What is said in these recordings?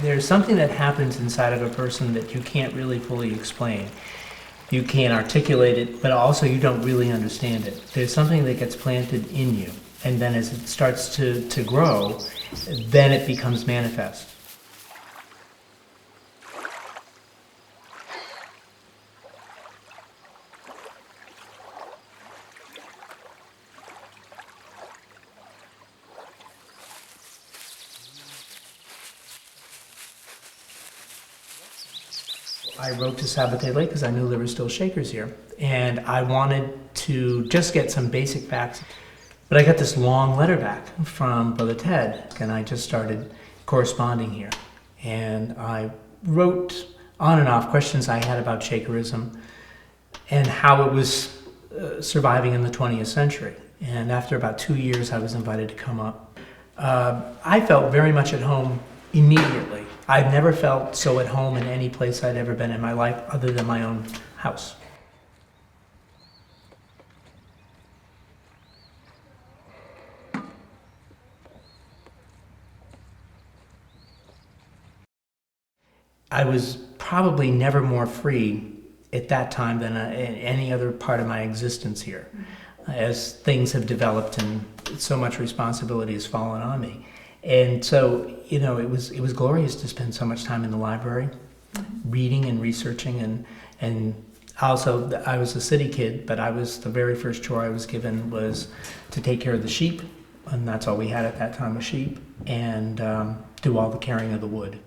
there's something that happens inside of a person that you can't really fully explain. You can't articulate it, but also you don't really understand it. There's something that gets planted in you, and then as it starts to grow, then it becomes manifest. I wrote to Sabbathday Lake because I knew there were still Shakers here, and I wanted to just get some basic facts. But I got this long letter back from Brother Ted, and I just started corresponding here. And I wrote on and off questions I had about Shakerism and how it was surviving in the 20th century. And after about 2 years, I was invited to come up. I felt very much at home immediately. I've never felt so at home in any place I'd ever been in my life other than my own house. I was probably never more free at that time than in any other part of my existence here, as things have developed and so much responsibility has fallen on me. And so, you know, it was glorious to spend so much time in the library, reading and researching, and also I was a city kid, but the very first chore I was given was to take care of the sheep, and that's all we had at that time was sheep, and do all the carrying of the wood.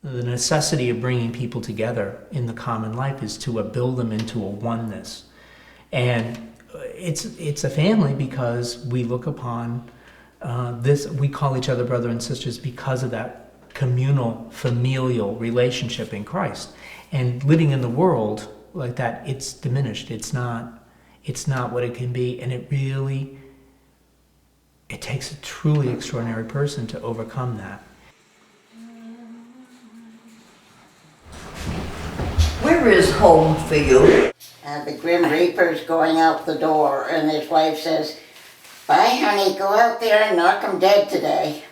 The necessity of bringing people together in the common life is to build them into a oneness. And it's a family because we look upon we call each other brother and sisters because of that communal, familial relationship in Christ. And living in the world like that, it's diminished. It's not what it can be, and it takes a truly extraordinary person to overcome that. Where is home for you? The Grim Reaper's going out the door, and his wife says, "Bye, honey, go out there and knock him dead today."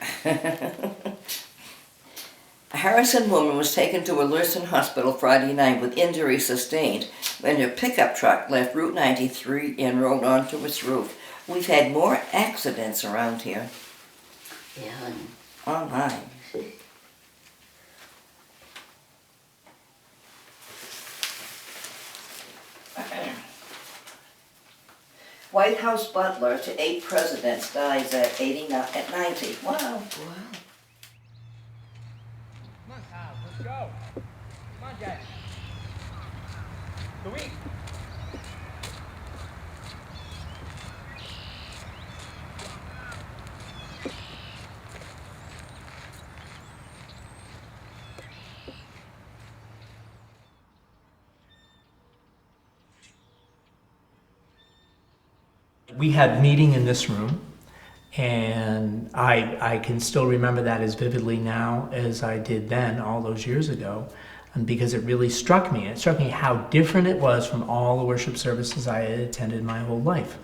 A Harrison woman was taken to a Lutheran hospital Friday night with injury sustained when her pickup truck left Route 93 and rolled onto its roof. We've had more accidents around here. Yeah. Oh my. White House butler to 8 presidents dies at 90. Wow. Come on, Kyle, let's go. Come on, Jack. Louis. We had meeting in this room, and I can still remember that as vividly now as I did then, all those years ago, and because it really struck me. It struck me how different it was from all the worship services I had attended my whole life,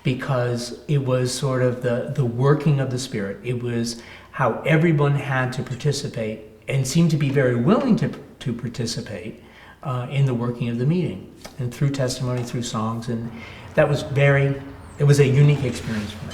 because it was sort of the working of the Spirit. It was how everyone had to participate and seemed to be very willing to participate in the working of the meeting, and through testimony, through songs, and that was it was a unique experience for me.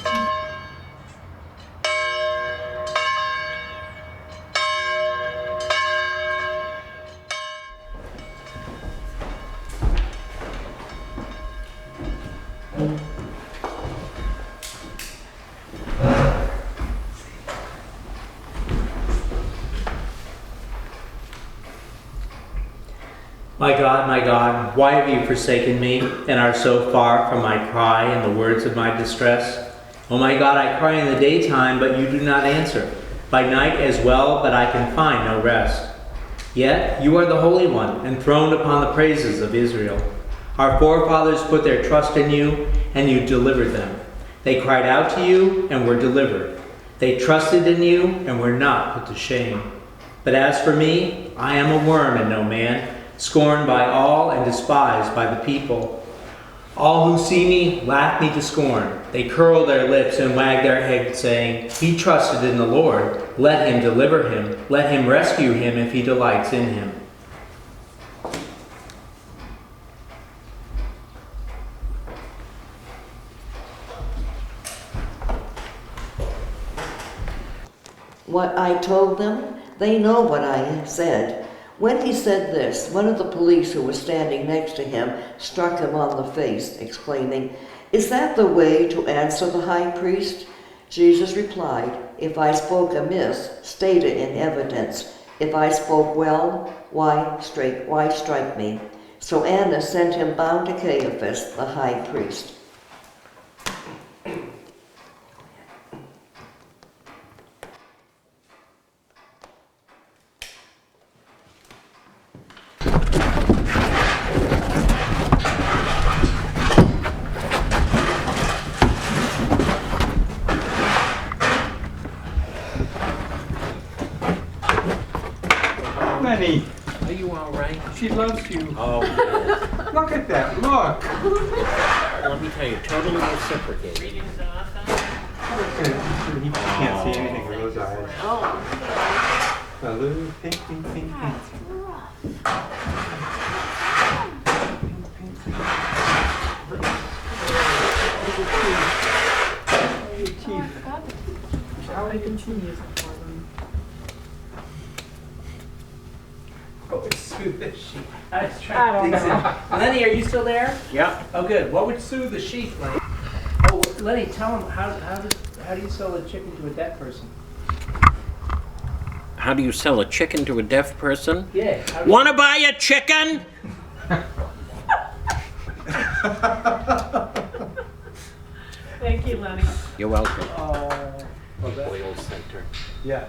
My God, why have you forsaken me and are so far from my cry and the words of my distress? Oh my God, I cry in the daytime, but you do not answer. By night as well, but I can find no rest. Yet you are the Holy One, enthroned upon the praises of Israel. Our forefathers put their trust in you, and you delivered them. They cried out to you, and were delivered. They trusted in you, and were not put to shame. But as for me, I am a worm and no man, scorned by all and despised by the people. All who see me laugh me to scorn. They curl their lips and wag their heads, saying, He trusted in the Lord. Let him deliver him. Let him rescue him if he delights in him. What I told them, they know what I said. When he said this, one of the police who was standing next to him struck him on the face, exclaiming, Is that the way to answer the high priest? Jesus replied, If I spoke amiss, state it in evidence. If I spoke well, why strike me? So Annas sent him bound to Caiaphas, the high priest. Lenny, Are you all right? she loves you. Oh, yes. Look at that, look. Let me tell you, totally reciprocate. He can't see anything with those eyes. Hello, pink, pink, pink, pink. Oh, it's soothe the sheep. I was trying to think of- Lenny, are you still there? Yeah. Oh, good. What would soothe the sheep, Lenny? Oh, Lenny, tell him how do you sell a chicken to a deaf person? How do you sell a chicken to a deaf person? Yeah. Wanna buy a chicken? Thank you, Lenny. You're welcome. Oil center. Yeah.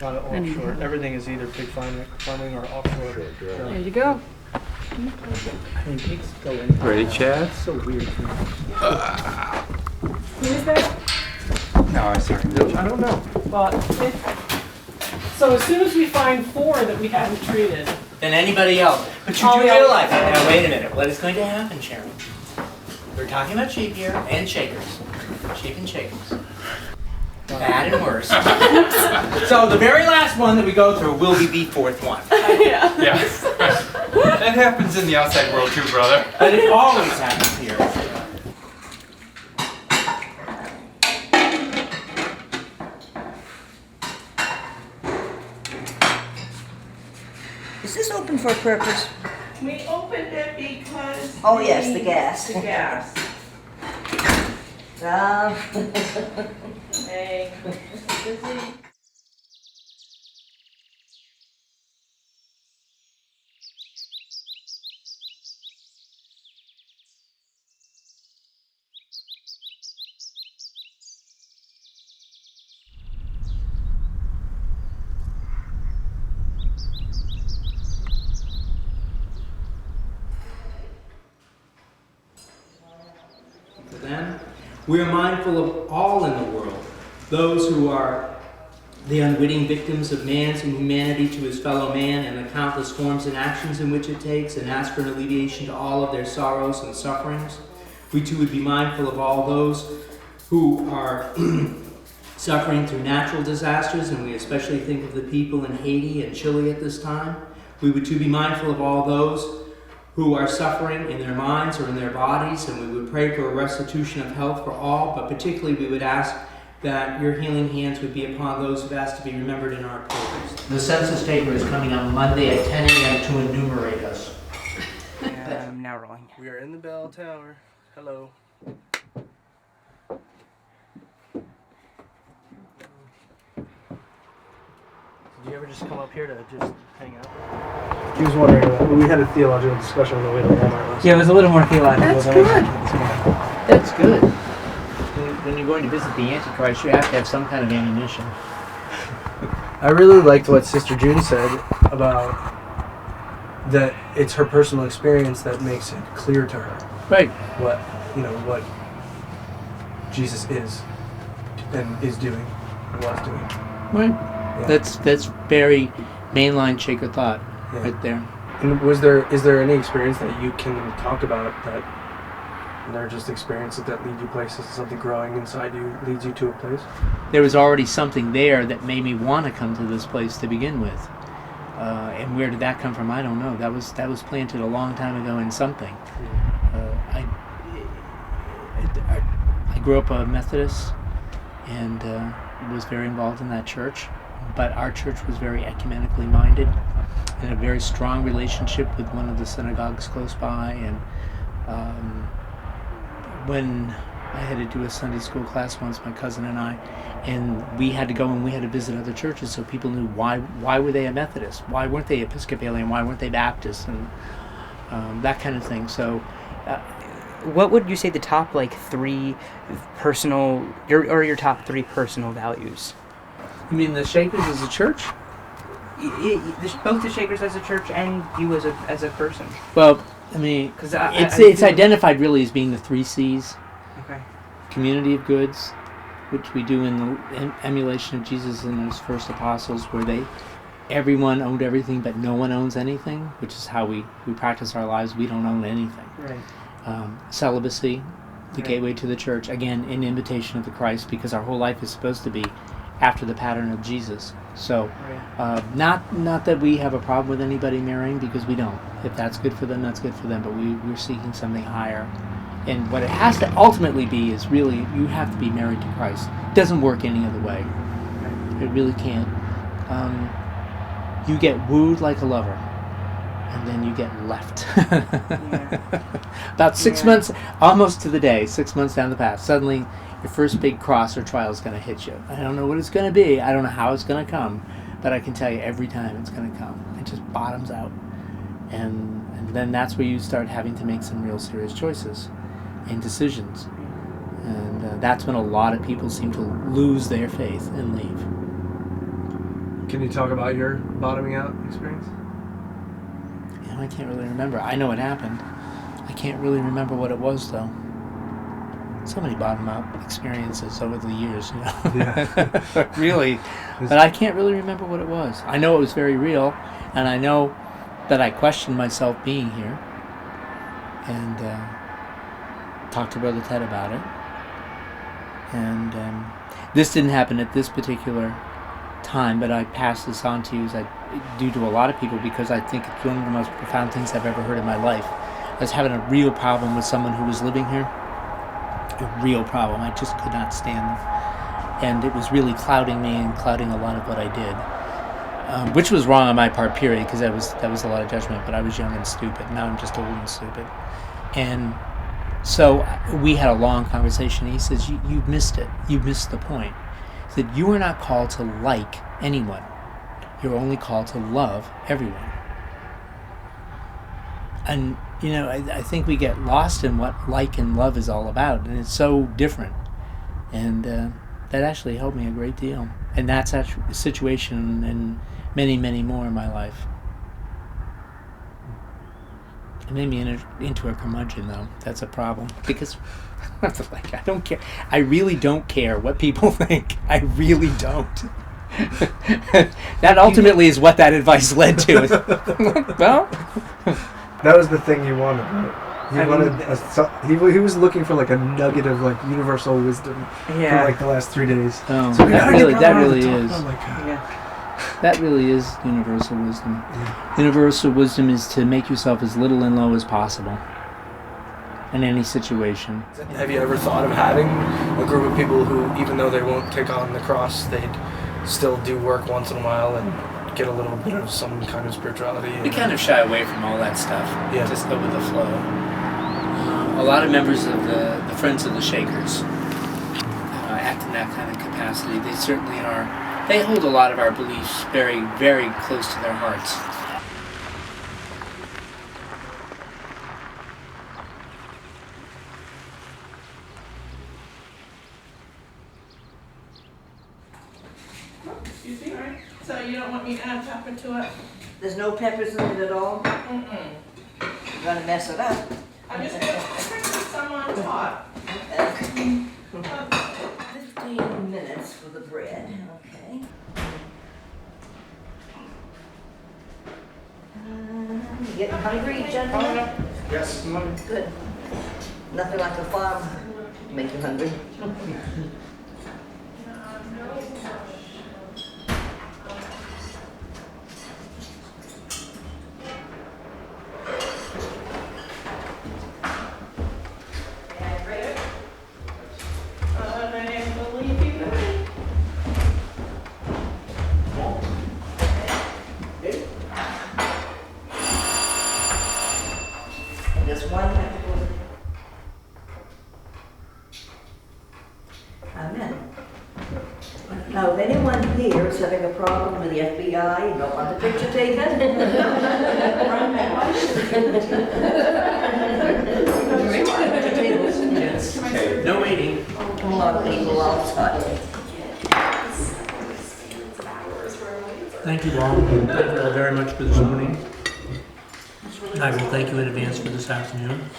Not offshore. Everything is either pig farming or offshore. There you go. I mean, pigs go in. Ready, Chad? It's so weird. Who is that? No, I'm sorry. I don't know. Well, so as soon as we find 4 that we haven't treated, Than anybody else. But you Oh, do yeah. realize, now wait a minute, what is going to happen, Sharon? We're talking about sheep here, and shakers. Sheep and shakers. Bad and worse. So the very last one that we go through will be the 4th one. Yes. That happens in the outside world too, brother. But it always happens here. Is this open for a purpose? we opened it because. Oh, yes, the gas. The gas. Hey, busy. Then we are mindful of all in the world, those who are the unwitting victims of man's inhumanity to his fellow man and the countless forms and actions in which it takes, and ask for an alleviation to all of their sorrows and sufferings. We too would be mindful of all those who are suffering through natural disasters, and we especially think of the people in Haiti and Chile at this time. We would too be mindful of all those who are suffering in their minds or in their bodies, and we would pray for a restitution of health for all, but particularly we would ask that your healing hands would be upon those who've asked to be remembered in our prayers. The census taker is coming on Monday at 10 a.m. to enumerate us. I'm now rolling. We are in the bell tower. Hello. Did you ever just come up here to just hang out? He was wondering, we had a theological discussion on the way to Walmart last Yeah, it was a little more theological That's than good. That's good. When you're going to visit the Antichrist, you have to have some kind of ammunition. I really liked what Sister June said about that it's her personal experience that makes it clear to her Right. what Jesus is and is doing and was doing. Right. Yeah. That's very mainline Shaker thought Yeah. right there. And is there any experience that you can talk about that they're just experiences that lead you places, something growing inside you leads you to a place? There was already something there that made me want to come to this place to begin with. And where did that come from? I don't know. That was planted a long time ago in something. I grew up a Methodist and was very involved in that church. But our church was very ecumenically minded and a very strong relationship with one of the synagogues close by. And when I had to do a Sunday school class once, my cousin and I, and we had to go and we had to visit other churches so people knew why were they a Methodist? Why weren't they Episcopalian? Why weren't they Baptist? And that kind of thing. So What would you say the top three personal, your top three personal values? you mean the Shakers as a church? Both the Shakers as a church and you as a person. Well, I mean, 'Cause it's identified really as being the 3 C's. Okay. Community of goods, which we do in the emulation of Jesus and his first apostles, where everyone owned everything, but no one owns anything, which is how we practice our lives. We don't own anything. Right. Celibacy, the Right. gateway to the church, again, in imitation of the Christ, because our whole life is supposed to be after the pattern of Jesus. So, not that we have a problem with anybody marrying, because we don't. If that's good for them, that's good for them, but we're seeking something higher. And what it has to ultimately be is really, you have to be married to Christ. It doesn't work any other way. It really can't. You get wooed like a lover, and then you get left. About 6 months, almost to the day, 6 months down the path, suddenly your first big cross or trial is going to hit you. I don't know what it's going to be. I don't know how it's going to come, but I can tell you every time it's going to come. It just bottoms out. And then that's where you start having to make some real serious choices and decisions. And that's when a lot of people seem to lose their faith and leave. Can you talk about your bottoming out experience? I can't really remember. I know it happened. I can't really remember what it was, though. So many bottom-out experiences over the years, Yeah. Really. But I can't really remember what it was. I know it was very real, and I know that I questioned myself being here, and talked to Brother Ted about it. And this didn't happen at this particular time, but I pass this on to you as I do to a lot of people, because I think it's one of the most profound things I've ever heard in my life. I was having a real problem with someone who was living here. A real problem. I just could not stand them. And it was really clouding me and clouding a lot of what I did. Which was wrong on my part, period, because that was a lot of judgment, but I was young and stupid. Now I'm just old and stupid. And so we had a long conversation. He says, you missed it. You missed the point. He said, you are not called to like anyone. You're only called to love everyone. And, I think we get lost in what like and love is all about, and it's so different. And that actually helped me a great deal. And that's a situation and many, many more in my life. It made me into a curmudgeon, though. That's a problem. Because I don't care. I really don't care what people think. I really don't. That ultimately is what that advice led to. Well, That was the thing you wanted, right? He was looking for a nugget of universal wisdom for the last 3 days. Oh, So that really is. Oh my God. Yeah. That really is universal wisdom. Yeah. Universal wisdom is to make yourself as little and low as possible in any situation. Have you ever thought of having a group of people who, even though they won't take on the cross, they'd still do work once in a while and get a little bit of some kind of spirituality? We kind of shy away from all that stuff. Yeah. Just go with the flow. A lot of members of the Friends of the Shakers act in that kind of capacity. They certainly are. They hold a lot of our beliefs very, very close to their hearts. Excuse me, all right? So you don't want me to add pepper to it? There's no peppers in it at all? Mm-mm. You're gonna mess it up. I'm just gonna put some on top. 15 minutes for the bread, okay. You getting hungry, gentlemen? Yes. Good. Nothing like a farm to make you hungry. I believe you may. Just one. Amen. Now, if anyone here is having a problem with the FBI, you don't want the picture taken? Yes. Okay. No waiting. A lot of people outside. Thank you all. Thank you all very much for this morning. I will thank you in advance for this afternoon.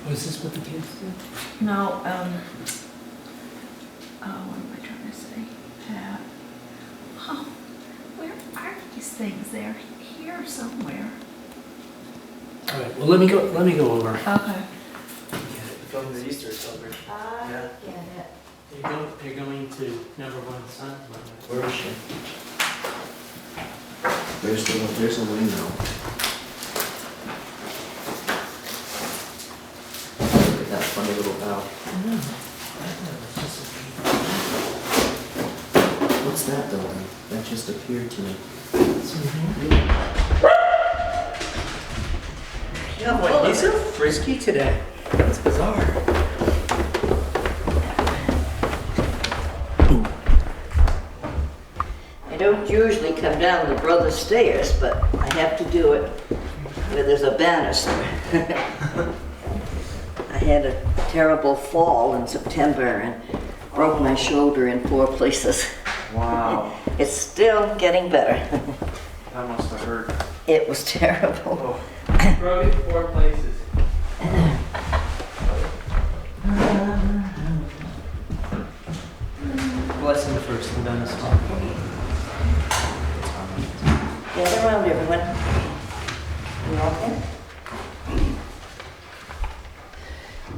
Was this what the kids did? No, what am I trying to say? Oh, where are these things? They're here somewhere. All right. Well, let me go over. Okay. Going to the Easter celebration. Yeah. You're going to number one son. Where is she? There's a window. Look at that funny little valve. What's that building? That just appeared to me. Yeah, boy, he's so frisky today. That's bizarre. I don't usually come down the brothers stairs, but I have to do it where there's a banister. I had a terrible fall in September and broke my shoulder in 4 places. Wow. It's still getting better. That must have hurt. It was terrible. Broke it 4 places. Blessing first and then the small. Gather around, everyone. You all okay?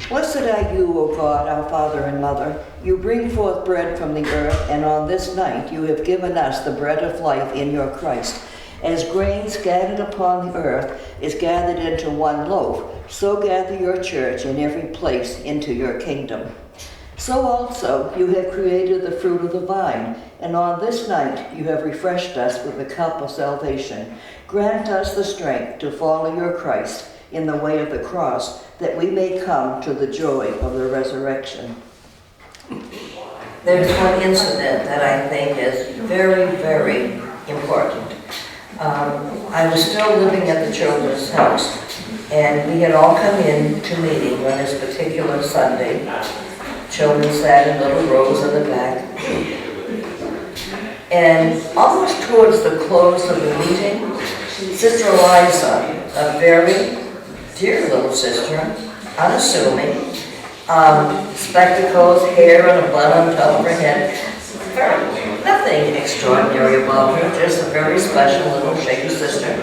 Blessed are you, O God, our Father and Mother. You bring forth bread from the earth, and on this night you have given us the bread of life in your Christ. As grain scattered upon the earth is gathered into one loaf, so gather your church in every place into your kingdom. So also you have created the fruit of the vine, and on this night you have refreshed us with the cup of salvation. Grant us the strength to follow your Christ in the way of the cross, that we may come to the joy of the resurrection. There's one incident that I think is very, very important. I was still living at the children's house, and we had all come in to meeting on this particular Sunday. Children sat in little rows in the back. And almost towards the close of the meeting, Sister Eliza, a very dear little sister, unassuming, spectacles, hair, and a bun on top of her head. Nothing extraordinary about her, just a very special little shaky sister.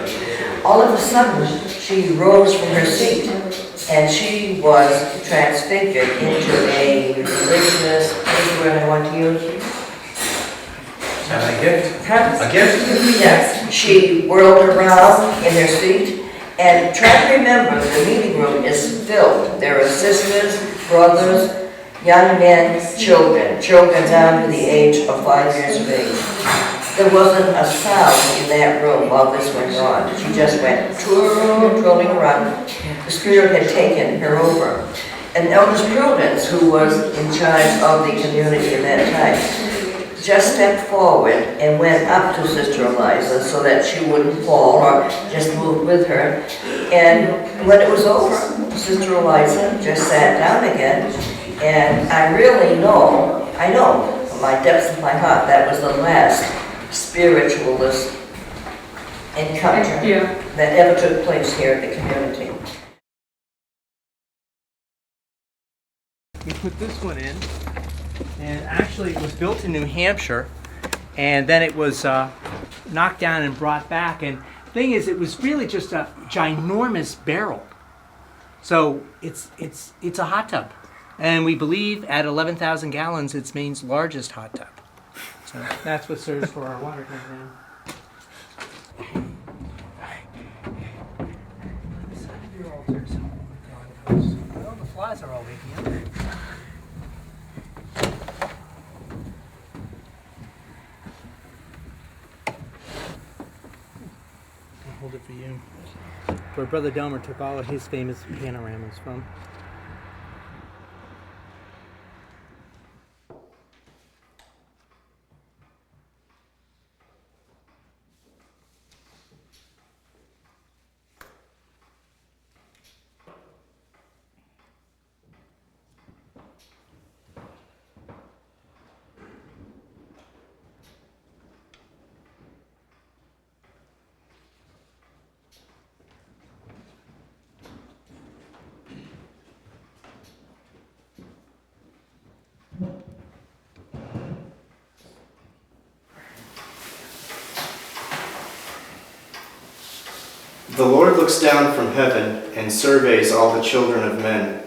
All of a sudden, she rose from her seat, and she was transfigured into a religious, what is the word I want to use? A gift? A gift? Yes. She whirled around in her seat, and try to remember, the meeting room is filled. There are sisters, brothers, young men, children down to the age of 5 years of age. There wasn't a sound in that room while this went on. She just went twirling around. The Spirit had taken her over. And Elder Prudence, who was in charge of the community at that time, just stepped forward and went up to Sister Eliza so that she wouldn't fall or just moved with her. And when it was over, Sister Eliza just sat down again. And I really know, from my depths of my heart, that was the last spiritualist encounter that ever took place here at the community. We put this one in, and actually it was built in New Hampshire, and then it was knocked down and brought back. And the thing is, it was really just a ginormous barrel. So it's a hot tub, and we believe at 11,000 gallons, it's Maine's largest hot tub. So that's what serves for our water tank now. Well, the flies are all waking up. I'll hold it for you. Where Brother Delmer took all of his famous panoramas from. The Lord looks down from heaven and surveys all the children of men.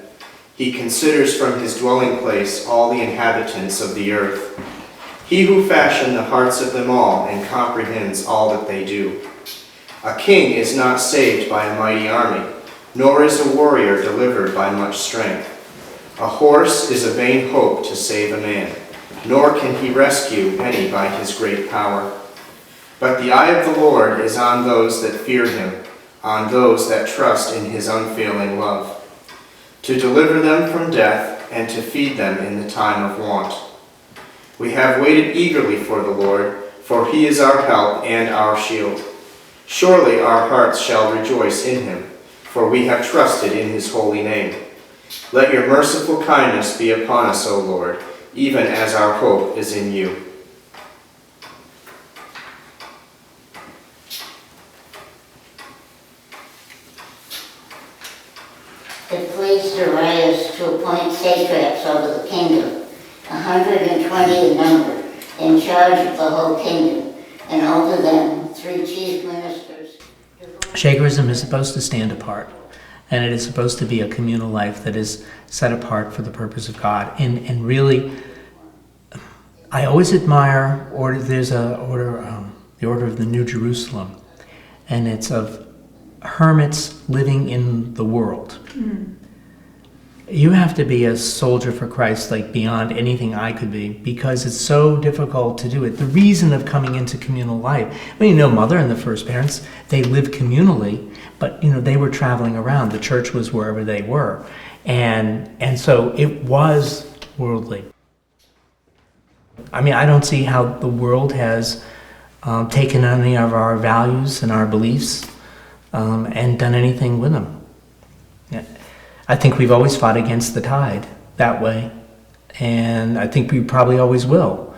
He considers from his dwelling place all the inhabitants of the earth. He who fashioned the hearts of them all and comprehends all that they do. A king is not saved by a mighty army, nor is a warrior delivered by much strength. A horse is a vain hope to save a man, nor can he rescue any by his great power. But the eye of the Lord is on those that fear him, on those that trust in his unfailing love, to deliver them from death and to feed them in the time of want. We have waited eagerly for the Lord, for he is our help and our shield. Surely our hearts shall rejoice in him, for we have trusted in his holy name. Let your merciful kindness be upon us, O Lord, even as our hope is in you. It pleased Darius to appoint satraps over the kingdom, 120 in number, in charge of the whole kingdom, and over them 3 chief ministers. Shakerism is supposed to stand apart, and it is supposed to be a communal life that is set apart for the purpose of God. And really, I always admire, there's a order, the Order of the New Jerusalem, and it's of hermits living in the world. You have to be a soldier for Christ, like beyond anything I could be, because it's so difficult to do it. The reason of coming into communal life, Mother and the first parents, they lived communally, but they were traveling around. The church was wherever they were, and so it was worldly. I don't see how the world has taken any of our values and our beliefs and done anything with them. I think we've always fought against the tide that way, and I think we probably always will.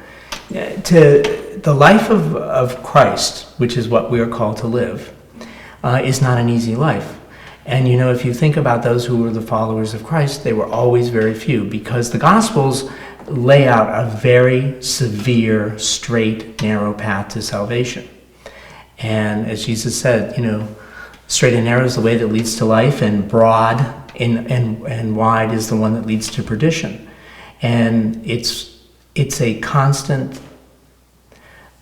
To the life of Christ, which is what we are called to live, is not an easy life. And if you think about those who were the followers of Christ, they were always very few, because the Gospels lay out a very severe, straight, narrow path to salvation. And as Jesus said, straight and narrow is the way that leads to life, and broad and wide is the one that leads to perdition. And it's a constant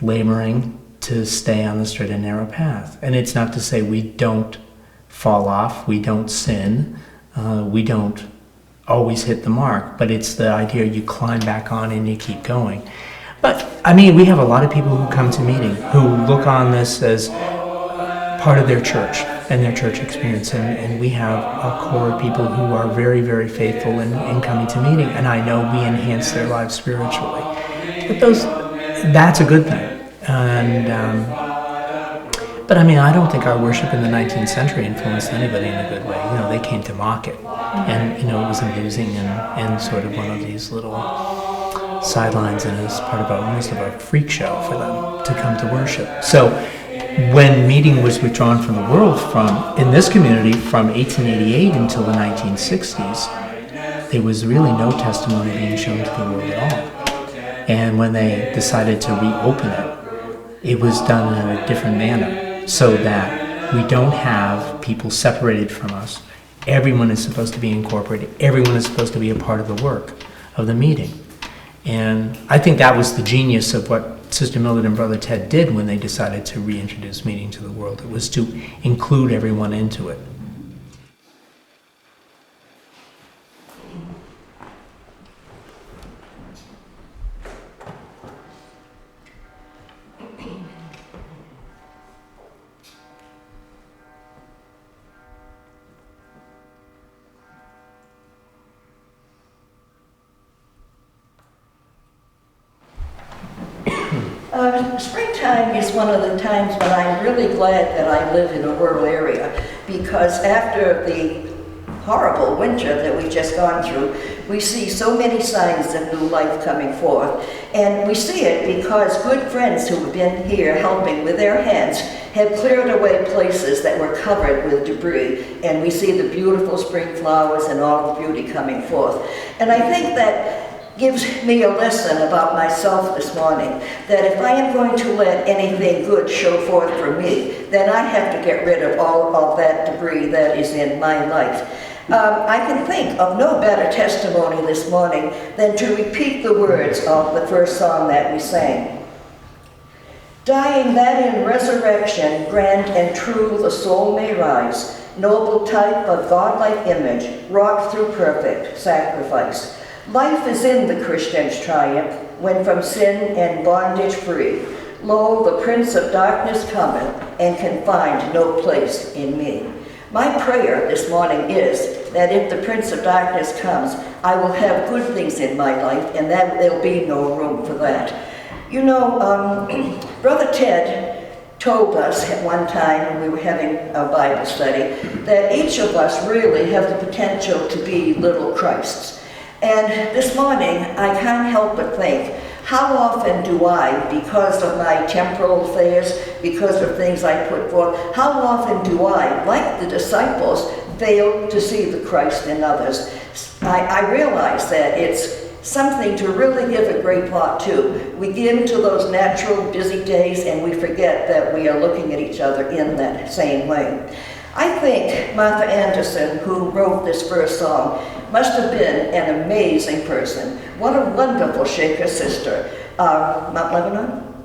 laboring to stay on the straight and narrow path. And it's not to say we don't fall off, we don't sin, we don't always hit the mark, but it's the idea you climb back on and you keep going. But we have a lot of people who come to meeting who look on this as part of their church. and their church experience. And we have a core of people who are very, very faithful in coming to meeting, and I know we enhance their lives spiritually. But that's a good thing. And but I mean, I don't think our worship in the 19th century influenced anybody in a good way. You know, they came to mock it, and you know, it was amusing and sort of one of these little sidelines, and it was part of almost of a freak show for them to come to worship. So when meeting was withdrawn from the world in this community from 1888 until the 1960s, there was really no testimony being shown to the world at all. And when they decided to reopen it, it was done in a different manner so that we don't have people separated from us. Everyone is supposed to be incorporated. Everyone is supposed to be a part of the work of the meeting. And I think that was the genius of what Sister Mildred and Brother Ted did when they decided to reintroduce meeting to the world. It was to include everyone into it. Springtime is one of the times when I'm really glad that I live in a rural area, because after the horrible winter that we've just gone through, we see so many signs of new life coming forth. And we see it because good friends who have been here helping with their hands have cleared away places that were covered with debris, and we see the beautiful spring flowers and all the beauty coming forth. And I think that gives me a lesson about myself this morning, that if I am going to let anything good show forth for me, then I have to get rid of all of that debris that is in my life. I can think of no better testimony this morning than to repeat the words of the first song that we sang. Dying that in resurrection, grand and true, the soul may rise, noble type of godlike image, wrought through perfect sacrifice. Life is in the Christian's triumph, when from sin and bondage free. Lo, the Prince of Darkness cometh, and can find no place in me. My prayer this morning is that if the Prince of Darkness comes, I will have good things in my life, and that there'll be no room for that. You know, Brother Ted told us at one time when we were having a Bible study that each of us really have the potential to be little Christs. And this morning, I can't help but think, how often do I, because of my temporal affairs, because of things I put forth, how often do I, like the disciples, fail to see the Christ in others? I realize that it's something to really give a great thought to. We get into those natural busy days and we forget that we are looking at each other in that same way. I think Martha Anderson, who wrote this first song, must have been an amazing person. What a wonderful Shaker sister. Mount Lebanon?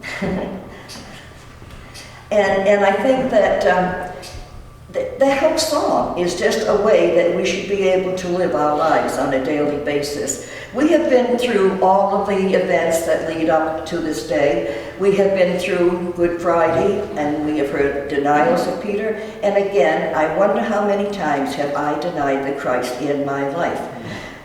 and I think that that whole song is just a way that we should be able to live our lives on a daily basis. We have been through all of the events that lead up to this day. We have been through Good Friday, and we have heard denials of Peter. And again, I wonder how many times have I denied the Christ in my life.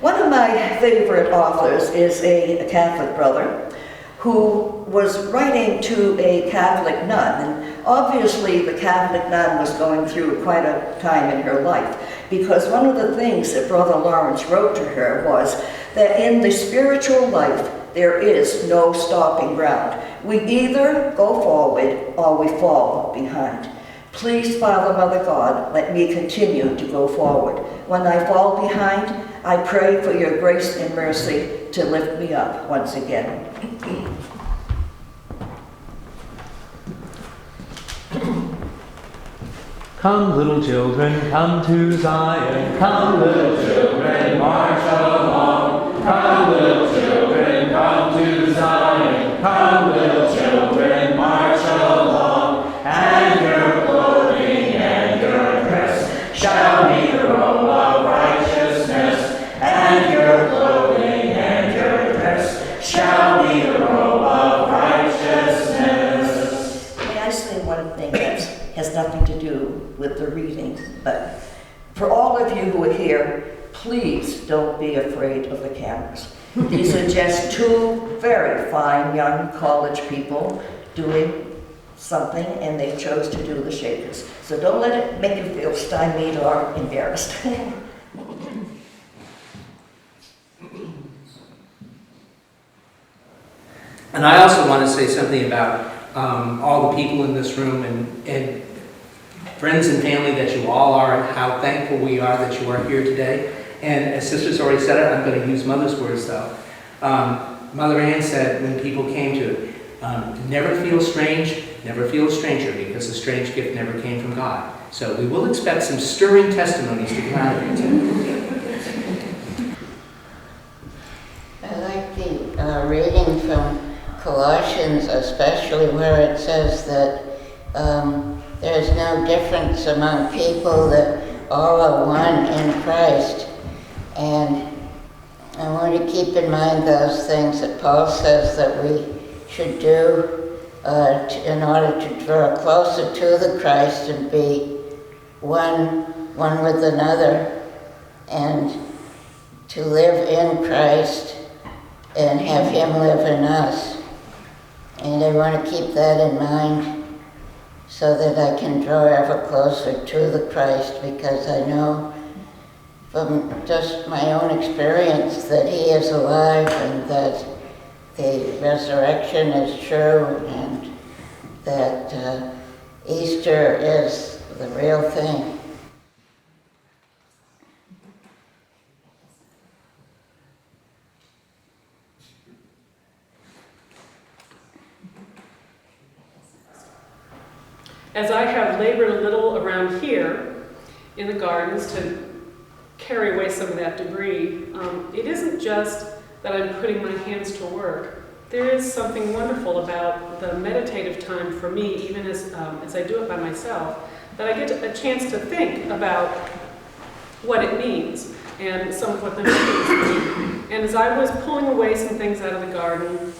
One of my favorite authors is a Catholic brother who was writing to a Catholic nun. And obviously, the Catholic nun was going through quite a time in her life, because one of the things that Brother Lawrence wrote to her was that in the spiritual life, there is no stopping ground. We either go forward or we fall behind. Please, Father, Mother God, let me continue to go forward. When I fall behind, I pray for your grace and mercy to lift me up once again. Come, little children, come to Zion. Come, little children, march along. Come, little children, come to Zion. Come, little children, march along. And your clothing and your dress shall be the robe of righteousness. And your clothing and your dress shall be the robe of righteousness. May I say one thing that has nothing to do with the reading. But for all of you who are here, please don't be afraid of the cameras. These are just two very fine young college people doing something, and they chose to do the shakers. So don't let it make you feel stymied or embarrassed. And I also want to say something about all the people in this room and friends and family that you all are, and how thankful we are that you are here today. And as Sister's already said it, I'm going to use Mother's words though. Mother Ann said when people came to it, never feel strange, never feel a stranger, because the strange gift never came from God. So we will expect some stirring testimonies to come out of it today. I like the reading from Colossians, especially where it says that there's no difference among people, that all are one in Christ. And I want to keep in mind those things that Paul says that we should do in order to draw closer to the Christ and be one with another, and to live in Christ and have Him live in us. And I want to keep that in mind so that I can draw ever closer to the Christ, because I know from just my own experience that He is alive and that the resurrection is true and that Easter is the real thing. As I have labored a little around here in the gardens to carry away some of that debris, it isn't just that I'm putting my hands to work. There is something wonderful about the meditative time for me, even as I do it by myself, that I get a chance to think about what it means and some of what the meanings mean. And as I was pulling away some things out of the garden,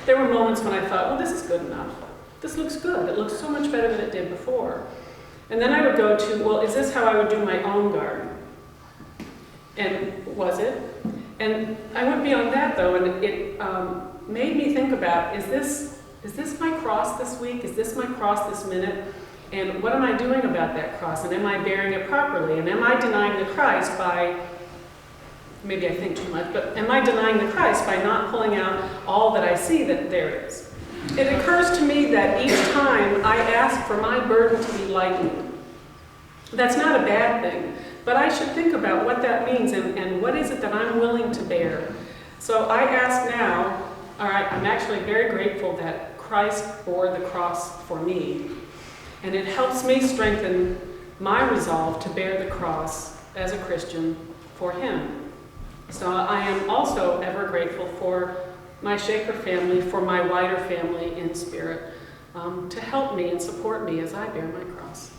there were moments when I thought, well, this is good enough. This looks good. It looks so much better than it did before. And then I would go to, well, is this how I would do my own garden? And was it? And I went beyond that, though, and it made me think about, is this my cross this week? Is this my cross this minute? And what am I doing about that cross? And am I bearing it properly? And am I denying the Christ by, maybe I think too much, but am I denying the Christ by not pulling out all that I see that there is? It occurs to me that each time I ask for my burden to be lightened, that's not a bad thing, but I should think about what that means and what is it that I'm willing to bear. So I ask now, all right, I'm actually very grateful that Christ bore the cross for me, and it helps me strengthen my resolve to bear the cross as a Christian for Him. So I am also ever grateful for my Shaker family, for my wider family in spirit, to help me and support me as I bear my cross.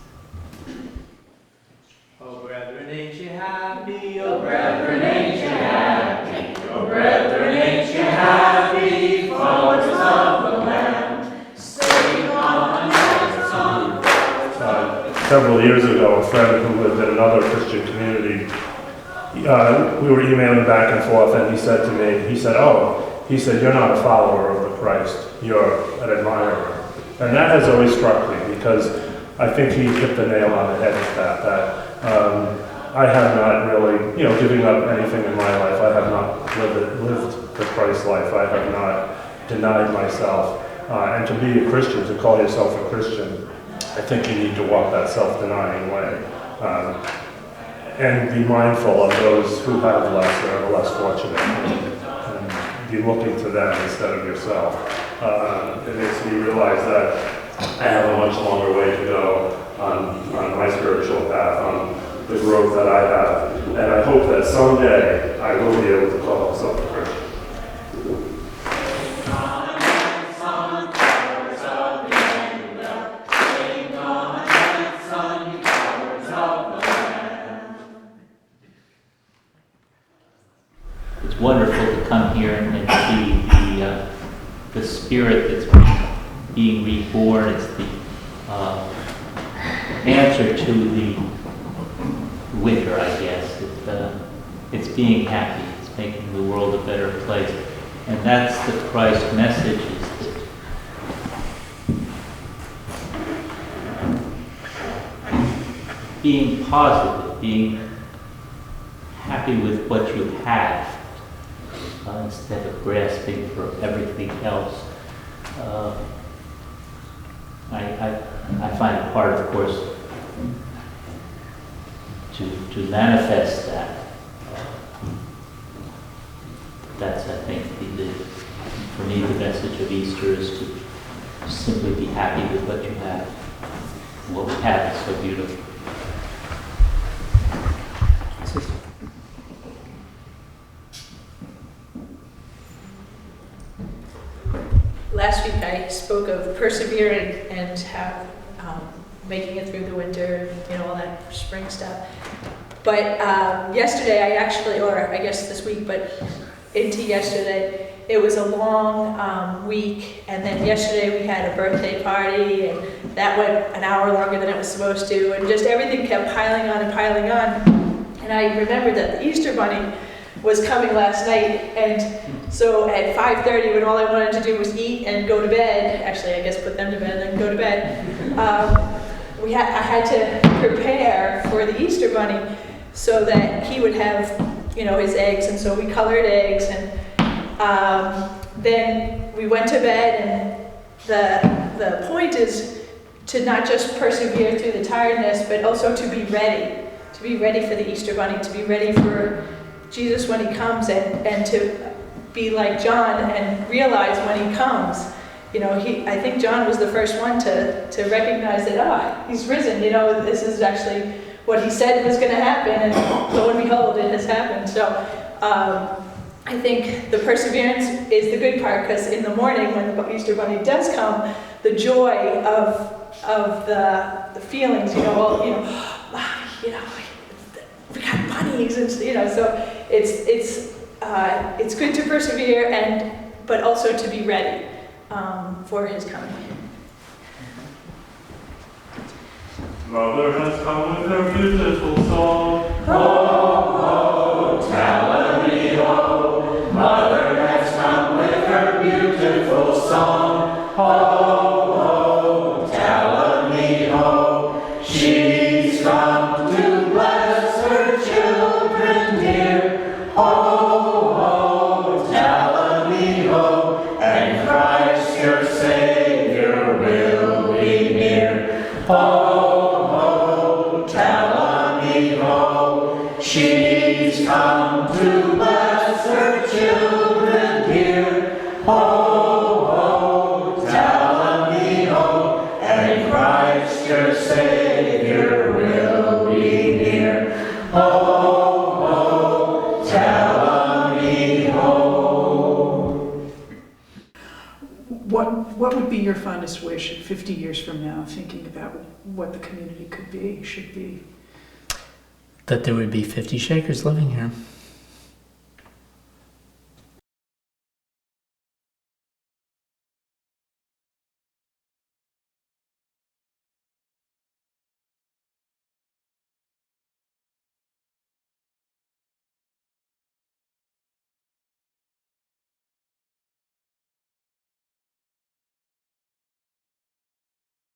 Oh, brethren, ain't you happy? Oh, brethren, ain't you happy? Oh, brethren, ain't you happy? Followers of the Lamb, sing on that song. Several years ago, a friend who lived in another Christian community, we were emailing back and forth, and he said to me, he said, you're not a follower of the Christ, you're an admirer. And that has always struck me, because I think he hit the nail on the head with that I have not really, giving up anything in my life. I have not lived the Christ life. I have not denied myself. And to be a Christian, to call yourself a Christian, I think you need to walk that self-denying way. And be mindful of those who have less or are less fortunate. And be looking to them instead of yourself. It makes me realize that I have a much longer way to go on my spiritual path, on the growth that I have. And I hope that someday I will be able to call myself a Christian. It's wonderful to come here and see the spirit that's being reborn. It's answer to the winter, I guess. It's being happy. It's making the world a better place. And that's the Christ message, is that being positive, being happy with what you have, instead of grasping for everything else. I find it hard, of course, to manifest that. That's, I think, for me, the message of Easter is to simply be happy with what you have. What we have is so beautiful. Last week I spoke of persevering and how making it through the winter, all that spring stuff. But yesterday I actually, or I guess this week, but into yesterday, it was a long week, and then yesterday we had a birthday party, and that went an hour longer than it was supposed to, and just everything kept piling on and piling on. And I remembered that the Easter Bunny was coming last night, and so at 5:30, when all I wanted to do was eat and go to bed, actually I guess put them to bed and then go to bed, I had to prepare for the Easter Bunny so that he would have, his eggs, and so we colored eggs, and then we went to bed, and the point is to not just persevere through the tiredness, but also to be ready for the Easter Bunny, to be ready for Jesus when he comes, and to be like John and realize when he comes. I think John was the first one to recognize that, he's risen, this is actually what he said was going to happen, and lo and behold, it has happened. So I think the perseverance is the good part, because in the morning when the Easter Bunny does come, the joy of the feelings, we got bunnies, and so it's good to persevere, but also to be ready for his coming. Mother has come with her beautiful song. Ho, ho, Talamio. Mother has come with her beautiful song. Ho, ho, Talamio. She's come to bless her children dear. Ho, ho, Talamio. And Christ your Savior will be near. Ho, she's come to bless her children dear. Ho, ho, Talamio, and Christ your Savior will be near. Ho, ho, Talamio. What would be your fondest wish 50 years from now, thinking about what the community could be, should be? That there would be 50 Shakers living here.